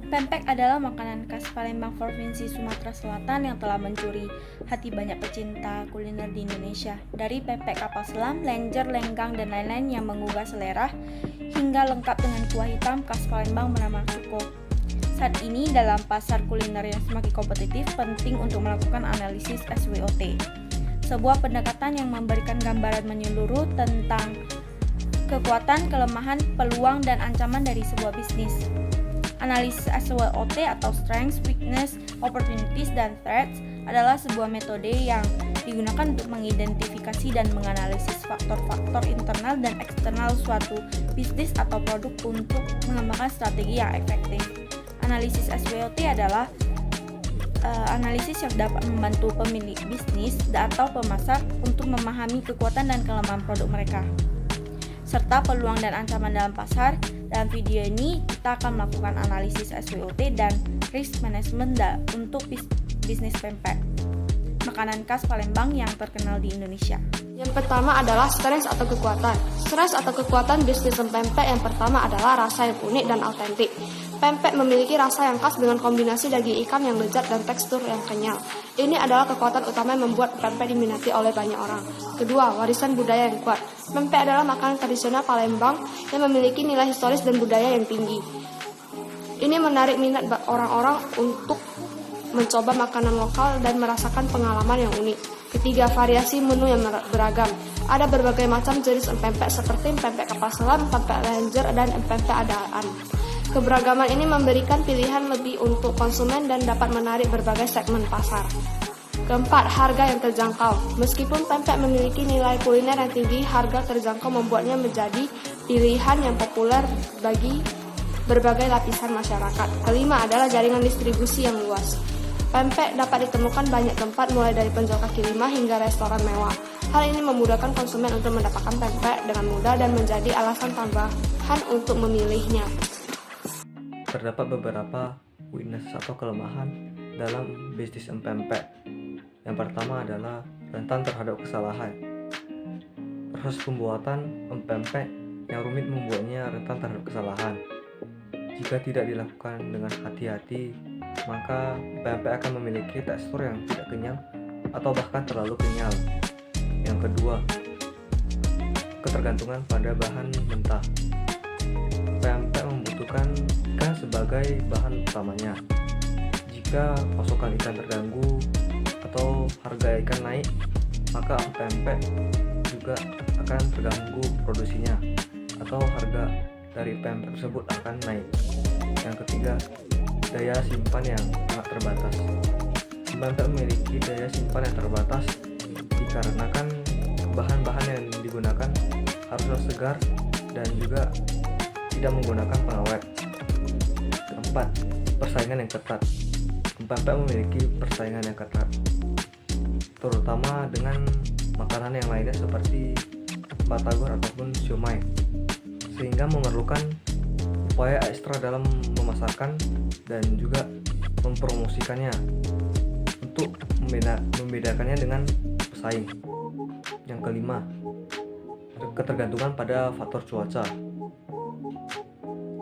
Pempek adalah makanan khas Palembang Provinsi Sumatera Selatan yang telah mencuri hati banyak pecinta kuliner di Indonesia. Dari pempek kapal selam, lenjer, lenggang, dan lain-lain yang menggugah selera, hingga lengkap dengan kuah hitam khas Palembang bernama suko. Saat ini dalam pasar kuliner yang semakin kompetitif, penting untuk melakukan analisis SWOT. Sebuah pendekatan yang memberikan gambaran menyeluruh tentang kekuatan, kelemahan, peluang, dan ancaman dari sebuah bisnis. Analisis SWOT atau Strengths, Weakness, Opportunities, dan Threats adalah sebuah metode yang digunakan untuk mengidentifikasi dan menganalisis faktor-faktor internal dan eksternal suatu bisnis atau produk untuk mengembangkan strategi yang efektif. Analisis SWOT adalah analisis yang dapat membantu pemilik bisnis atau pemasar untuk memahami kekuatan dan kelemahan produk mereka, serta peluang dan ancaman dalam pasar. Dalam video ini, kita akan melakukan analisis SWOT dan risk management untuk bisnis pempek, makanan khas Palembang yang terkenal di Indonesia. Yang pertama adalah strength atau kekuatan. Strength atau kekuatan bisnis pempek yang pertama adalah rasa yang unik dan autentik. Pempek memiliki rasa yang khas dengan kombinasi daging ikan yang lezat dan tekstur yang kenyal. Ini adalah kekuatan utama yang membuat pempek diminati oleh banyak orang. Kedua, warisan budaya yang kuat. Pempek adalah makanan tradisional Palembang yang memiliki nilai historis dan budaya yang tinggi. Ini menarik minat orang-orang untuk mencoba makanan lokal dan merasakan pengalaman yang unik. Ketiga, variasi menu yang beragam. Ada berbagai macam jenis pempek seperti pempek kapal selam, pempek lenjer, dan pempek adaan. Keberagaman ini memberikan pilihan lebih untuk konsumen dan dapat menarik berbagai segmen pasar. Keempat, harga yang terjangkau. Meskipun pempek memiliki nilai kuliner yang tinggi, harga terjangkau membuatnya menjadi pilihan yang populer bagi berbagai lapisan masyarakat. Kelima adalah jaringan distribusi yang luas. Pempek dapat ditemukan banyak tempat mulai dari penjual kaki lima hingga restoran mewah. Hal ini memudahkan konsumen untuk mendapatkan pempek dengan mudah dan menjadi alasan tambahan untuk memilihnya. Terdapat beberapa weakness atau kelemahan dalam bisnis pempek. Yang pertama adalah rentan terhadap kesalahan. Proses pembuatan pempek yang rumit membuatnya rentan terhadap kesalahan. Jika tidak dilakukan dengan hati-hati, maka pempek akan memiliki tekstur yang tidak kenyal atau bahkan terlalu kenyal. Yang kedua, ketergantungan pada bahan mentah. Pempek membutuhkan ikan sebagai bahan utamanya. Jika pasokan ikan terganggu atau harga ikan naik, maka pempek juga akan terganggu produksinya atau harga dari pempek tersebut akan naik. Yang ketiga, daya simpan yang sangat terbatas. Pempek memiliki daya simpan yang terbatas dikarenakan bahan-bahan yang digunakan harus segar dan juga tidak menggunakan pengawet. Keempat, persaingan yang ketat. Pempek memiliki persaingan yang ketat, terutama dengan makanan yang lainnya seperti batagor ataupun siomay, sehingga memerlukan upaya ekstra dalam memasarkan dan juga mempromosikannya untuk membedakannya dengan pesaing. Yang kelima, ketergantungan pada faktor cuaca.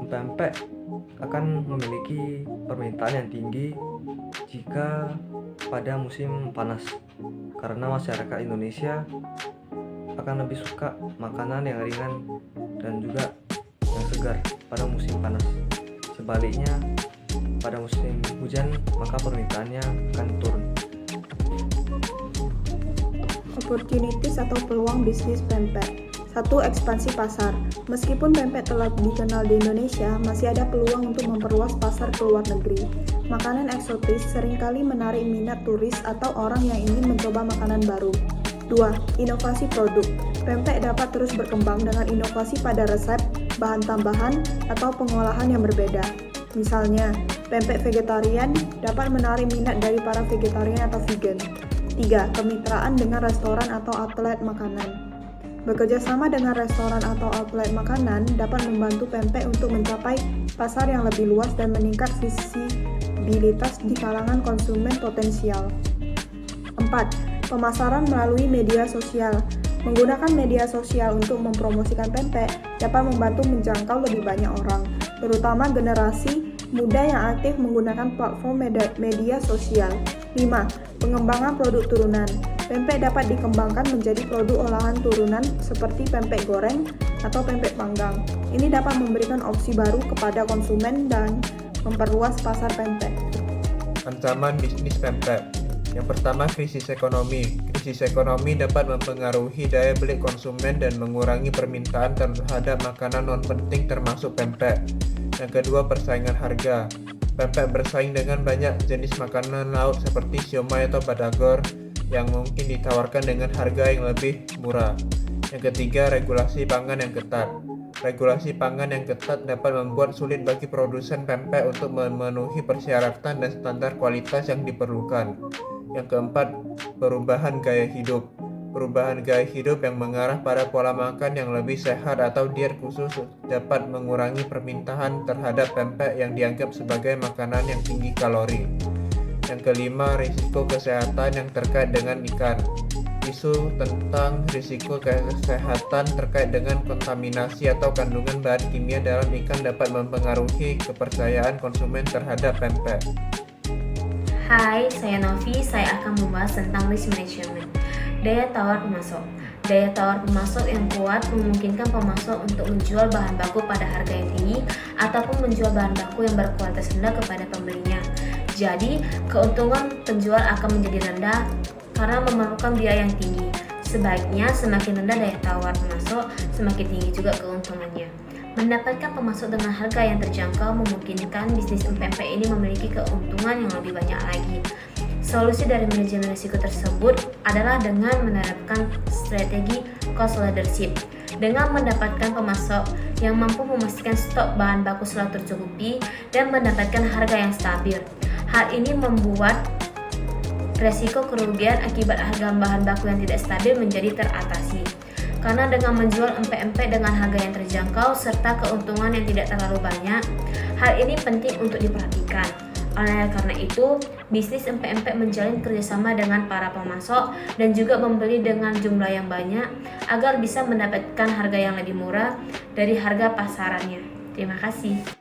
Pempek akan memiliki permintaan yang tinggi jika pada musim panas, karena masyarakat Indonesia akan lebih suka makanan yang ringan dan juga yang segar pada musim panas. Sebaliknya, pada musim hujan maka permintaannya akan turun. Opportunities atau peluang bisnis pempek. 1. Ekspansi pasar. Meskipun pempek telah dikenal di Indonesia, masih ada peluang untuk memperluas pasar ke luar negeri. Makanan eksotis seringkali menarik minat turis atau orang yang ingin mencoba makanan baru. 2. Inovasi produk. Pempek dapat terus berkembang dengan inovasi pada resep, bahan tambahan, atau pengolahan yang berbeda. Misalnya, pempek vegetarian dapat menarik minat dari para vegetarian atau vegan. 3. Kemitraan dengan restoran atau outlet makanan. Bekerja sama dengan restoran atau outlet makanan dapat membantu pempek untuk mencapai pasar yang lebih luas dan meningkat visibilitas di kalangan konsumen potensial. 4. Pemasaran melalui media sosial. Menggunakan media sosial untuk mempromosikan pempek dapat membantu menjangkau lebih banyak orang, terutama generasi Muda yang aktif menggunakan platform media sosial. 5. Pengembangan produk turunan. Pempek dapat dikembangkan menjadi produk olahan turunan seperti pempek goreng atau pempek panggang. Ini dapat memberikan opsi baru kepada konsumen dan memperluas pasar pempek. Ancaman bisnis pempek. Yang pertama, krisis ekonomi. Krisis ekonomi dapat mempengaruhi daya beli konsumen dan mengurangi permintaan terhadap makanan non-penting termasuk pempek. Yang kedua, persaingan harga. Pempek bersaing dengan banyak jenis makanan laut seperti siomay atau batagor yang mungkin ditawarkan dengan harga yang lebih murah. Yang ketiga, regulasi pangan yang ketat. Regulasi pangan yang ketat dapat membuat sulit bagi produsen pempek untuk memenuhi persyaratan dan standar kualitas yang diperlukan. Yang keempat, perubahan gaya hidup. Perubahan gaya hidup yang mengarah pada pola makan yang lebih sehat atau diet khusus dapat mengurangi permintaan terhadap pempek yang dianggap sebagai makanan yang tinggi kalori. Yang kelima, risiko kesehatan yang terkait dengan ikan. Isu tentang risiko kesehatan terkait dengan kontaminasi atau kandungan bahan kimia dalam ikan dapat mempengaruhi kepercayaan konsumen terhadap pempek. Hai, saya Novi. Saya akan membahas tentang risk management. Daya tawar pemasok. Daya tawar pemasok yang kuat memungkinkan pemasok untuk menjual bahan baku pada harga yang tinggi ataupun menjual bahan baku yang berkualitas rendah kepada pembelinya. Jadi, keuntungan penjual akan menjadi rendah karena memerlukan biaya yang tinggi. Sebaiknya semakin rendah daya tawar pemasok, semakin tinggi juga keuntungannya. Mendapatkan pemasok dengan harga yang terjangkau memungkinkan bisnis pempek ini memiliki keuntungan yang lebih banyak lagi. Solusi dari manajemen risiko tersebut adalah dengan menerapkan strategi cost leadership. Dengan mendapatkan pemasok yang mampu memastikan stok bahan baku selalu tercukupi dan mendapatkan harga yang stabil. Hal ini membuat resiko kerugian akibat harga bahan baku yang tidak stabil menjadi teratasi. Karena dengan menjual empek-empek dengan harga yang terjangkau serta keuntungan yang tidak terlalu banyak, hal ini penting untuk diperhatikan. Oleh karena itu, bisnis empek-empek menjalin kerjasama dengan para pemasok dan juga membeli dengan jumlah yang banyak agar bisa mendapatkan harga yang lebih murah dari harga pasarannya. Terima kasih.